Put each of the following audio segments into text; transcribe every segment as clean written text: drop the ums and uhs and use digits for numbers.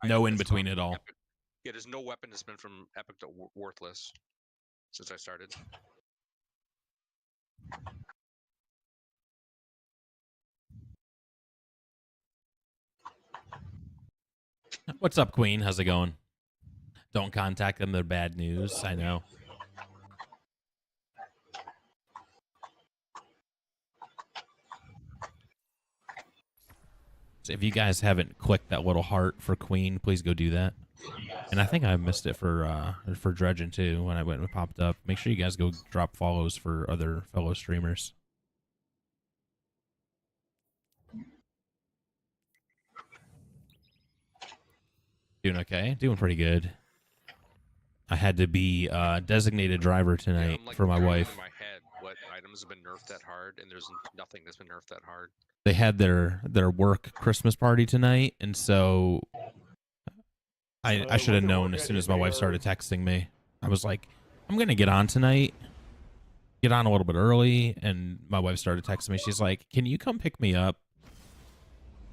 No in between at all. Epic. Yeah, there's no weapon that's been from epic to worthless since I started. What's up, Queen? How's it going? Don't contact them. They're bad news. I know. So if you guys haven't clicked that little heart for Queen, please go do that. And I think I missed it for Dredgen too when I went and popped up. Make sure you guys go drop follows for other fellow streamers. Doing okay? Doing pretty good. I had to be designated driver tonight like for my wife. In my head, what items have been nerfed that hard, and there's nothing that's been nerfed that hard. They had their work Christmas party tonight, and so I should have known as soon as my wife started texting me. I was like, I'm gonna get on tonight, get on a little bit early, and my wife started texting me. She's like, can you come pick me up?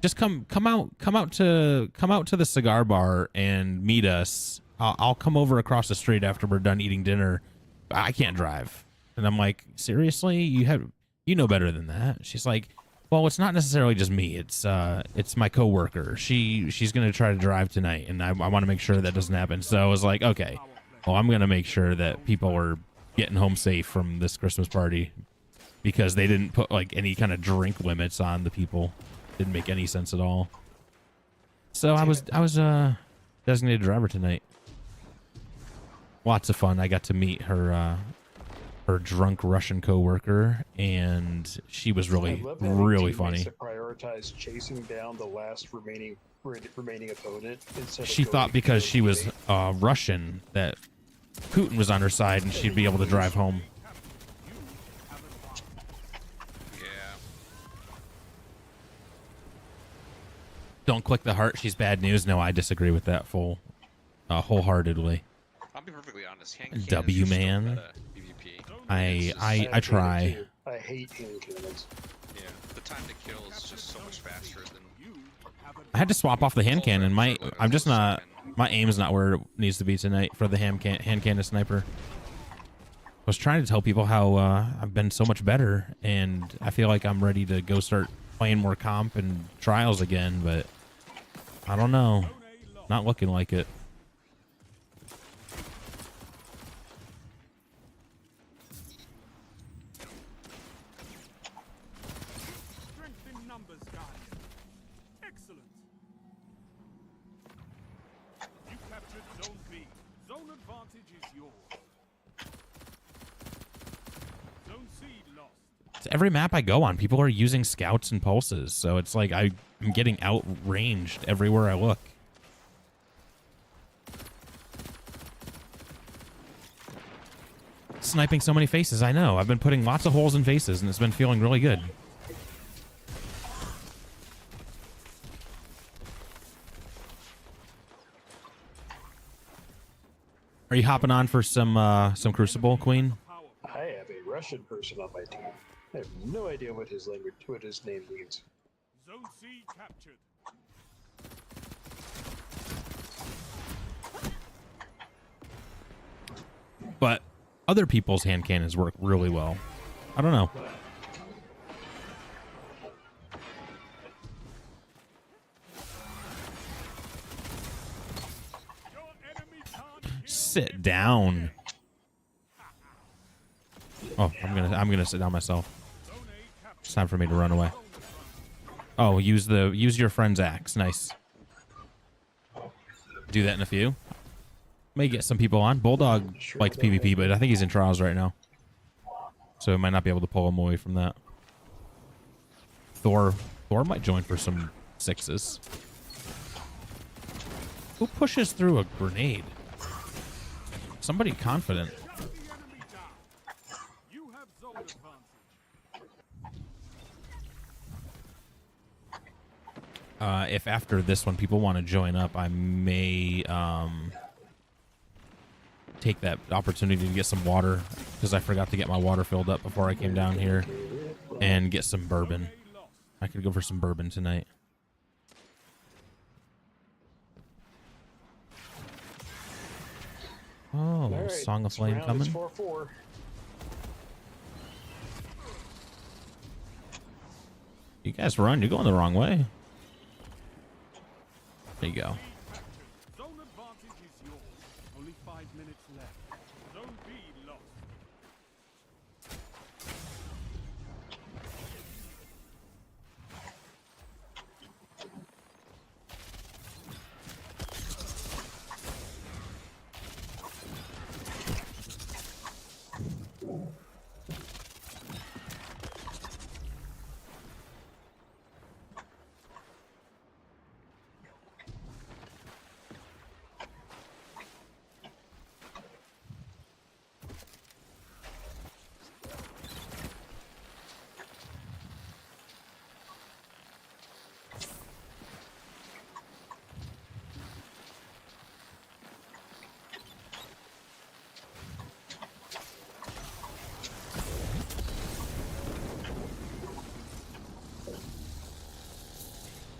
Just come out to the cigar bar and meet us. I'll come over across the street after we're done eating dinner. I can't drive. And I'm like, seriously? You know better than that. She's like, well, it's not necessarily just me. It's my coworker. She's gonna try to drive tonight, and I want to make sure that doesn't happen. So I was like, okay, well, I'm gonna make sure that people are getting home safe from this Christmas party, because they didn't put like any kind of drink limits on the people. Didn't make any sense at all. So I was designated driver tonight. Lots of fun. I got to meet her drunk Russian coworker, and she was really funny. To prioritize chasing down the last remaining opponent. She thought because she was Russian that Putin was on her side and she'd be able to drive home. Don't click the heart. She's bad news. No, I disagree with that wholeheartedly. I'll be perfectly honest. W man. I try. I hate hand cannons. Yeah, the time to kill is just so much faster than. I had to swap off the hand cannon. My aim's not where it needs to be tonight for the hand cannon sniper. I was trying to tell people how I've been so much better, and I feel like I'm ready to go start playing more comp and trials again, but I don't know. Not looking like it. Every map I go on, people are using scouts and pulses, so it's like I'm getting outranged everywhere I look. Sniping so many faces, I know. I've been putting lots of holes in faces, and it's been feeling really good. Are you hopping on for some Crucible, Queen? I have a Russian person on my team. I have no idea what his name means. Zone C captured. But other people's hand cannons work really well. I don't know. Sit down. Oh, I'm gonna sit down myself. It's time for me to run away. Oh, use your friend's axe. Nice. Do that in a few. May get some people on. Bulldog likes PvP, but I think he's in trials right now, so I might not be able to pull him away from that. Thor might join for some sixes. Who pushes through a grenade? Somebody confident. If after this one people want to join up, I may take that opportunity to get some water, because I forgot to get my water filled up before I came down here, and get some bourbon. I could go for some bourbon tonight. Oh, All right, Song of this Flame round is coming. 4-4. You guys run. You're going the wrong way. There you go. Zone advantage is yours. Only 5 minutes left. Zone B lost.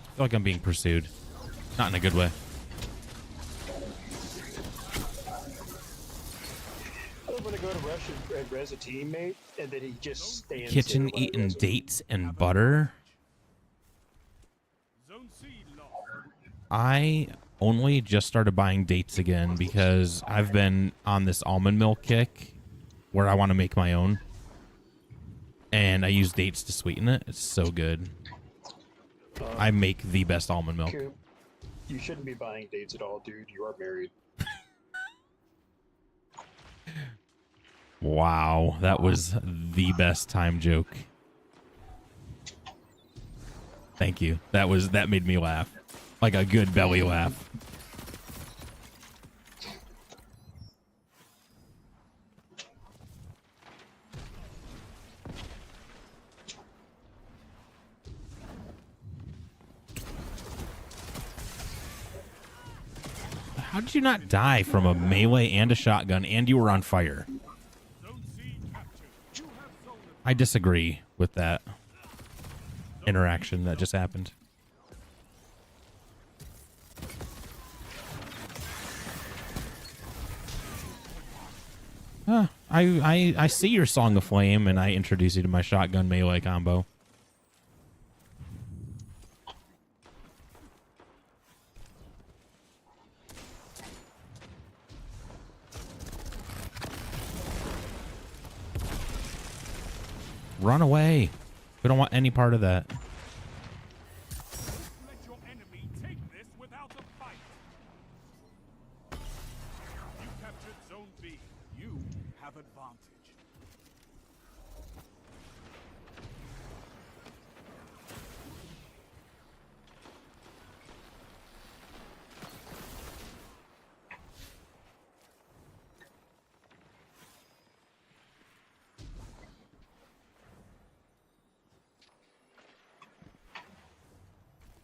I feel like I'm being pursued. Not in a good way. I'm gonna go to rush and res a teammate, and then he just stands Kitchen there while I eating res him. dates and butter. Zone C lost. I only just started buying dates again because I've been on this almond milk kick where I want to make my own. And I use dates to sweeten it. It's so good. I make the best almond milk. Coop, you shouldn't be buying dates at all, dude. You are married. Wow, that was the best time joke. Thank you. That made me laugh. Like a good belly laugh. How did you not die from a melee and a shotgun and you were on fire? Zone C captured. You have zone I disagree with that interaction that just happened. I see your Song of Flame and I introduce you to my shotgun melee combo. Run away. We don't want any part of that. Let your enemy take this without a fight. You captured Zone B. You have advantage.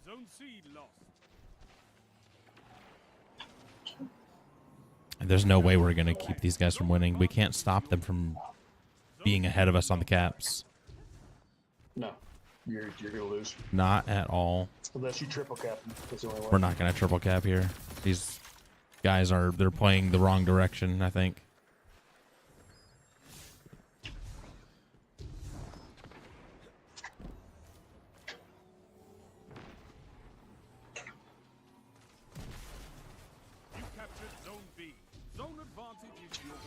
Zone C lost. There's no way we're going to keep these guys from winning. We can't stop them from being ahead of us on the caps. No, you're gonna lose Not at all. unless you triple cap him. That's the only way. We're not going to triple cap here. These guys they're playing the wrong direction, I think. You captured Zone B. Zone advantage is yours.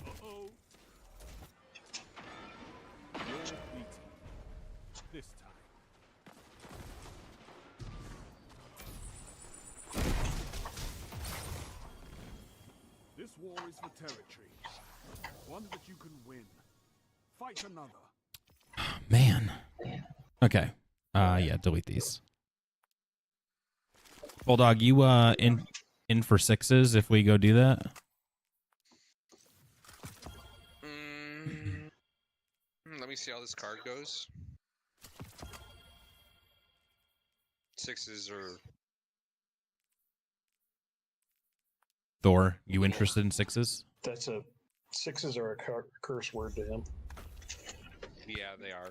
Uh-oh. You're beaten. This time. This war is for territory. One that you can win. Fight another. Man. Okay. Yeah, delete these. Bulldog, you in for sixes if we go do that? Let me see how this card goes. Sixes or Thor, you interested in sixes? That's a sixes are a curse word to him. yeah, they are.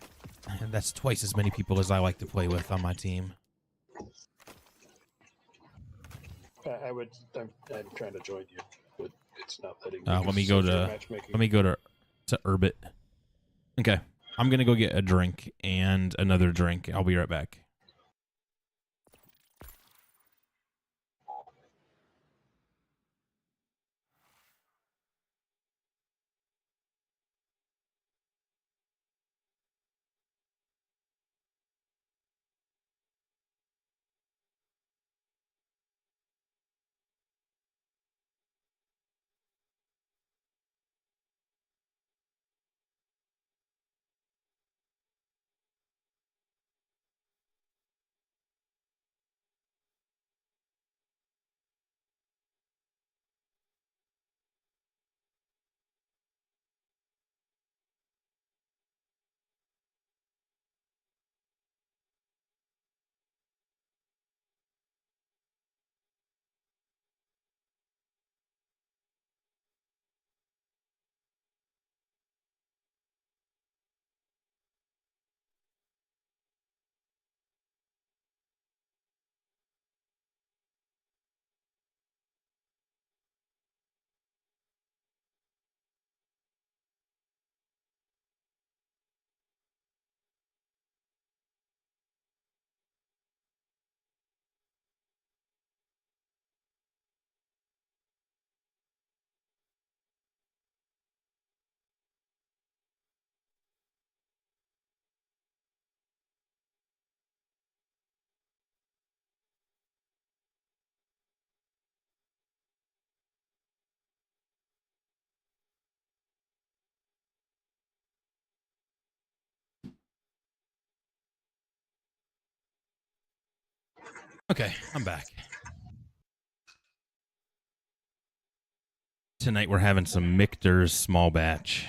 That's twice as many people as I like to play with on my team. I'm trying to join you, but it's not letting me. Let me go to Urbit. Okay, I'm gonna go get a drink and another drink. I'll be right back. Okay, I'm back. Tonight we're having some Michter's small batch.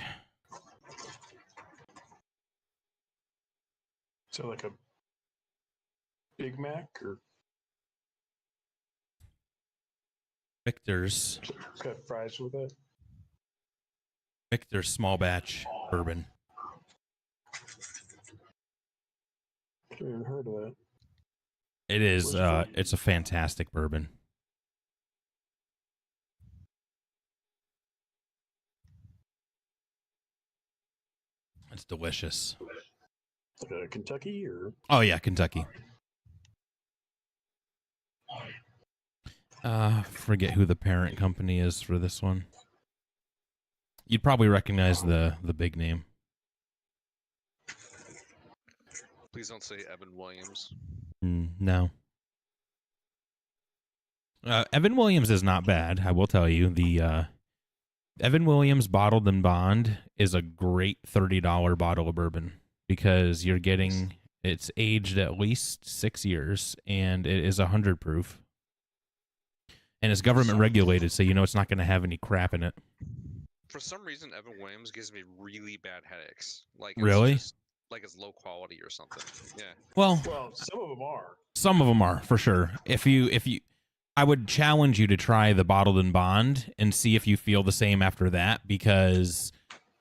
So like a Big Mac or Michter's cut fries with it? small batch bourbon. Never even heard of that. It is. It's a fantastic bourbon. It's delicious. Kentucky or? Oh yeah, Kentucky. Forget who the parent company is for this one. You'd probably recognize the big name. Please don't say Evan Williams. No. Evan Williams is not bad. I will tell you the Evan Williams Bottled and Bond is a great $30 bottle of bourbon because you're getting it's aged at least 6 years and it is 100 proof. And it's government regulated, so you know it's not going to have any crap in it. For some reason, Evan Williams gives me really bad headaches. Like it's Really? just, like it's low quality or something. Yeah. Well, Some of them are. some of them are for sure. If you, I would challenge you to try the Bottled and Bond and see if you feel the same after that because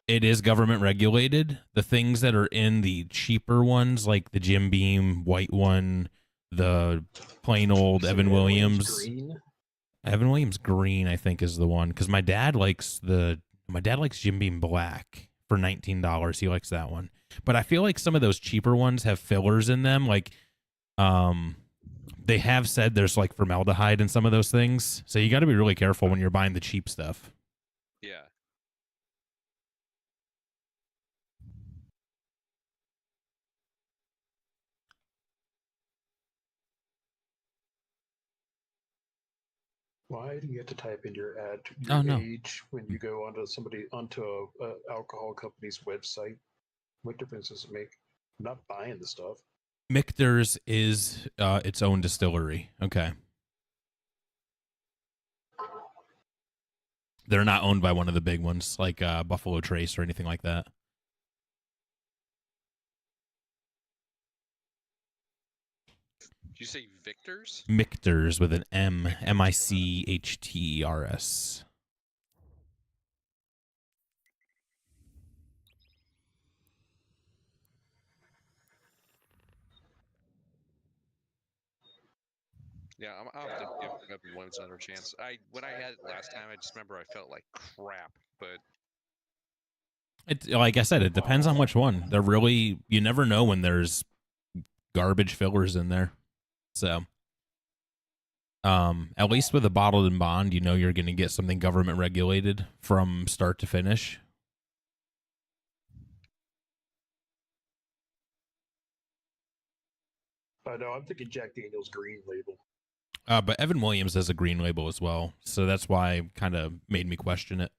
it is government regulated. The things that are in the cheaper ones, like the Jim Beam white one, the plain old Evan Williams. Green? Evan Williams Green, I think, is the one because my dad likes Jim Beam Black for $19. He likes that one, but I feel like some of those cheaper ones have fillers in them. Like, they have said there's like formaldehyde in some of those things, so you got to be really careful when you're buying the cheap stuff. Yeah. Why do you have to type in your age when you go onto a alcohol company's website? What difference does it make? I'm not buying the stuff. Michter's is its own distillery. Okay. They're not owned by one of the big ones like Buffalo Trace or anything like that. Did you say Victor's? Michter's with an M. Michters. Yeah, I'll have to give Evan Williams another chance. When I had it last time, I just remember I felt like crap, but It, like I said, it depends on which one. They're really, you never know when there's garbage fillers in there. So, at least with a bottled and bond, you know you're going to get something government regulated from start to finish. I know. I'm thinking Jack Daniel's Green Label. But Evan Williams has a green label as well, so that's why kind of made me question it.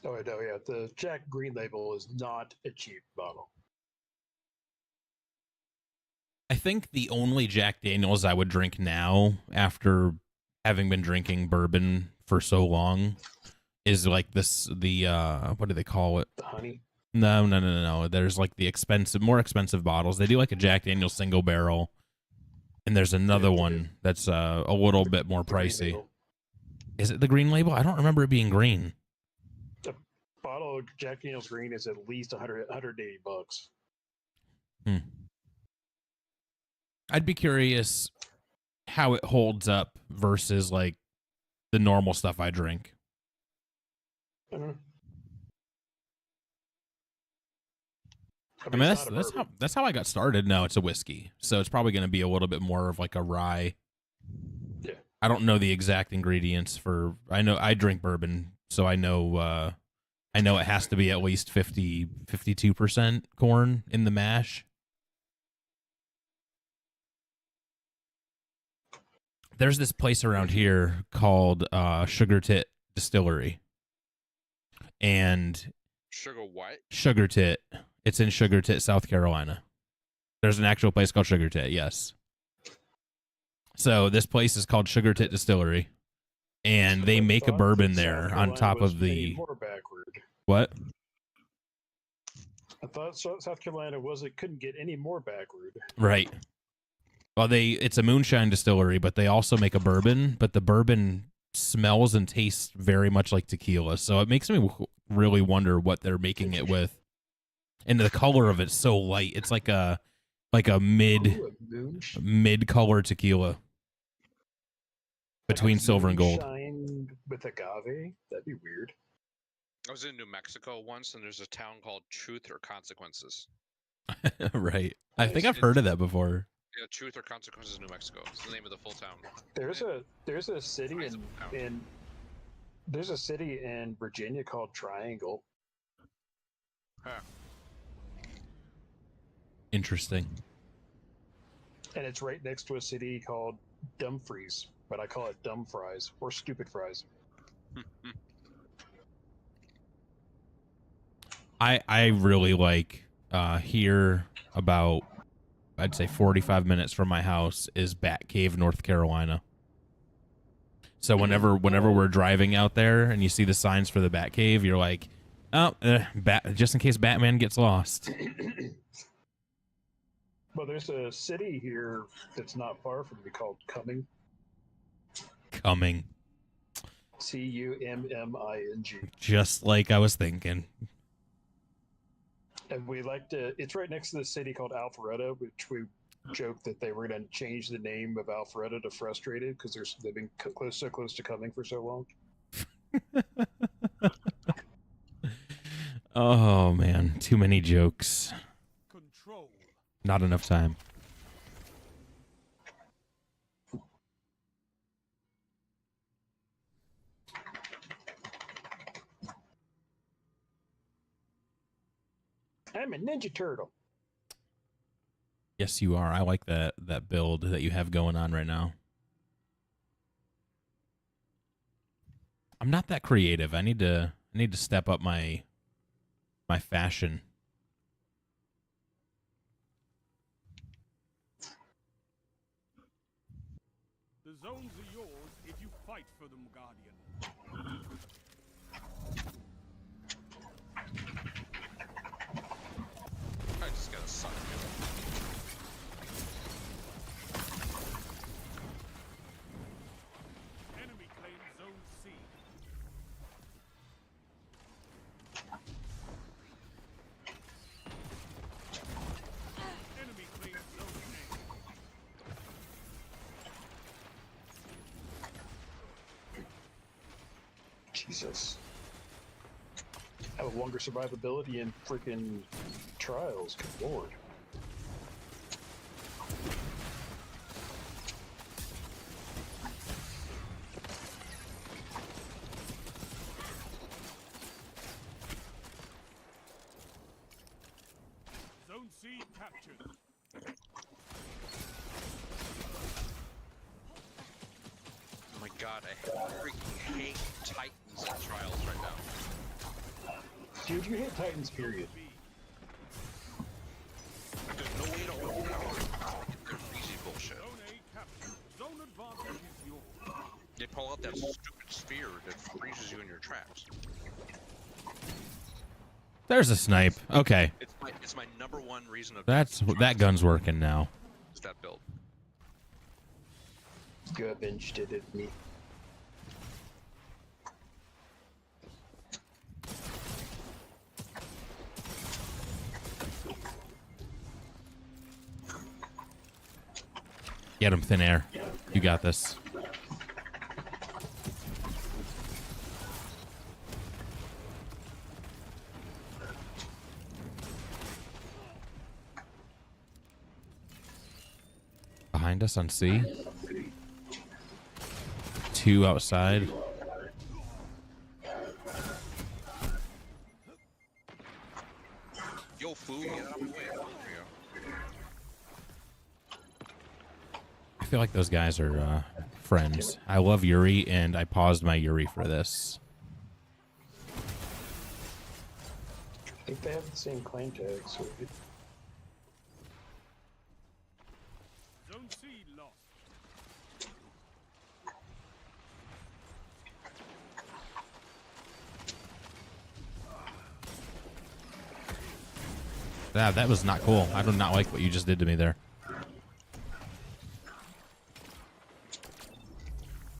Oh, I know. Yeah, the Jack Green Label is not a cheap bottle. I think the only Jack Daniels I would drink now, after having been drinking bourbon for so long, is like the what do they call it? The honey. No. There's like the more expensive bottles. They do like a Jack Daniel's single barrel, and there's another one that's a little bit more pricey. Is it the green label? I don't remember it being green. A bottle of Jack Daniel's Green is at least $180. I'd be curious how it holds up versus like the normal stuff I drink. Mm-hmm. I mean, that's how I got started. No, it's a whiskey, so it's probably going to be a little bit more of like a rye. Yeah. I don't know the exact ingredients for. I know I drink bourbon, so I know it has to be at least 52% corn in the mash. There's this place around here called Sugar Tit Distillery, and sugar what? Sugar Tit. It's in Sugar Tit, South Carolina. There's an actual place called Sugar Tit, yes. So this place is called Sugar Tit Distillery, and they make a bourbon there on top of the... More backward. What? I thought South Carolina couldn't get any more backward. Right. Well, it's a moonshine distillery, but they also make a bourbon, but the bourbon smells and tastes very much like tequila, so it makes me really wonder what they're making it with. And the color of it's so light. It's like a mid color tequila between silver and gold. Moonshine with agave? That'd be weird. I was in New Mexico once, and there's a town called Truth or Consequences. Right. I think I've heard of that before. Yeah, Truth or Consequences, New Mexico. It's the name of the full town. There's a city there's a city in Virginia called Triangle. Huh. Interesting. And it's right next to a city called Dumfries, but I call it Dumb Fries or Stupid Fries. I really like here about, I'd say 45 minutes from my house is Bat Cave, North Carolina. So whenever we're driving out there and you see the signs for the Bat Cave, you're like, oh, just in case Batman gets lost. Well, there's a city here that's not far from me called Cumming. Cumming. Cumming. Just like I was thinking. And it's right next to the city called Alpharetta, which we joked that they were going to change the name of Alpharetta to Frustrated because they've been so close to Cumming for so long. Oh, man. Too many jokes. Control. Not enough time. I'm a Ninja Turtle. Yes, you are. I like that build that you have going on right now. I'm not that creative. I need to step up my fashion. The zones are yours if you fight for them, Guardian. I just gotta suck it. Enemy claims Zone C. Enemy claims Zone A. Jesus. Have a longer survivability in freaking trials. Good lord. Zone C captured. Oh my god, I freaking hate Titans in trials right now. Dude, you hate Titans, period. There's no way to hold out. They're easy bullshit. Zone A captured. Zone advantage is yours. They pull out that stupid sphere that freezes you in your tracks. There's a snipe. Okay. It's my number one reason of That gun's working now. is that build. Garbage did it me. Get him, thin air. You got this. Behind us on C. 2 outside. Yo, fool, get out of the way. There you go. I feel like those guys are friends. I love Yuri, and I paused my Yuri for this. I think they have the same claim tag, so Zone C lost. That was not cool. I do not like what you just did to me there.